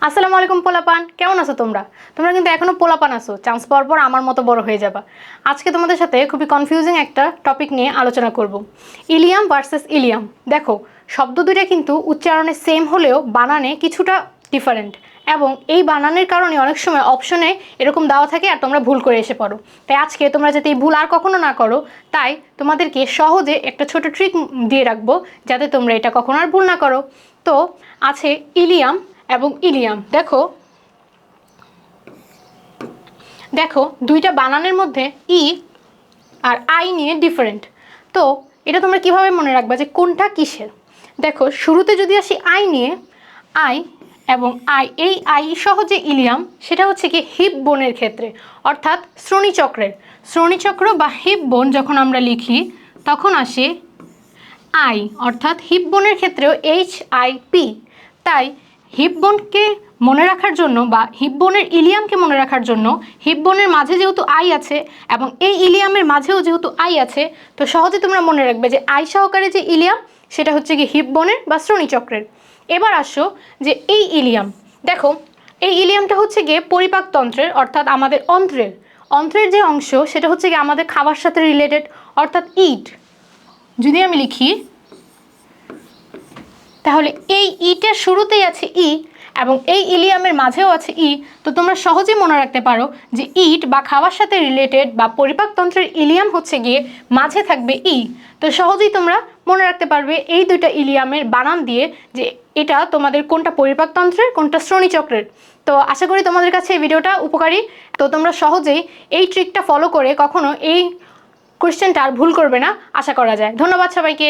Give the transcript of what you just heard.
আসসালামু আলাইকুম পোলাপান, কেমন আছো তোমরা? তোমরা কিন্তু এখনো পোলাপান আছো, চান্স পাওয়ার পর আমার মতো বড় হয়ে যাবা। আজকে তোমাদের সাথে খুবই কনফিউজিং একটা টপিক নিয়ে আলোচনা করব। Ilium versus Ilium. দেখো, শব্দ দুইটা কিন্তু উচ্চারণে সেম হলেও বানানে কিছুটা ডিফারেন্ট, এবং এই বানানের কারণে অনেক সময় অপশনে এরকম দেওয়া থাকে আর তোমরা ভুল করে এসে পড়ো। তাই আজকে তোমরা যাতে এই ভুল আর কখনো না করো, তাই তোমাদেরকে সহজে একটা ছোট ট্রিক দিয়ে রাখবো যাতে তোমরা এটা কখনো আর ভুল না করো। তো আছে ইলিয়াম এবং ইলিয়াম। দেখো দেখো দুইটা বানানের মধ্যে ই আর আই নিয়ে ডিফারেন্ট। তো এটা তোমরা কিভাবে মনে রাখবা যে কোনটা কিসের? দেখো, শুরুতে যদি আসি আই নিয়ে, আই এবং আই, এই আই সহ যে ইলিয়াম, সেটা হচ্ছে কি হিপ বোনের ক্ষেত্রে, অর্থাৎ শ্রোণীচক্র বা হিপ বোন যখন আমরা লিখি তখন আসে আই, অর্থাৎ হিপ বোনের ক্ষেত্রেও HIP। তাই হিপ বোনকে মনে রাখার জন্য বা হিপ বোনের ইলিয়ামকে মনে রাখার জন্য, হিপ বোনের মাঝে যেহেতু আই আছে এবং এই ইলিয়ামের মাঝেও যেহেতু আই আছে, তো সহজে তোমরা মনে রাখবে যে আই সহকারে যে ইলিয়াম সেটা হচ্ছে কি হিপ বোনের বা শ্রোণীচক্রের। এবার আসো যে এই ইলিয়াম। দেখো, এই ইলিয়ামটা হচ্ছে গিয়ে পরিপাকতন্ত্রের, অর্থাৎ আমাদের অন্ত্রের যে অংশ সেটা হচ্ছে গিয়ে আমাদের খাবার সাথে রিলেটেড, অর্থাৎ ইট। যদি আমি লিখি তাহলে এই ইটের শুরুতেই আছে ই এবং এই ইলিয়ামের মাঝেও আছে ই। তো তোমরা সহজেই মনে রাখতে পারো যে ইট বা খাওয়ার সাথে রিলেটেড বা পরিপাকতন্ত্রের ইলিয়াম হচ্ছে গিয়ে মাঝে থাকবে ই। তো সহজেই তোমরা মনে রাখতে পারবে এই দুইটা ইলিয়ামের বানান দিয়ে যে এটা তোমাদের কোনটা পরিপাকতন্ত্রের, কোনটা শ্রোণীচক্রের। তো আশা করি তোমাদের কাছে এই ভিডিওটা উপকারী। তো তোমরা সহজেই এই ট্রিকটা ফলো করে কখনো এই কোয়েশ্চেনটা আর ভুল করবে না, আশা করা যায়। ধন্যবাদ সবাইকে।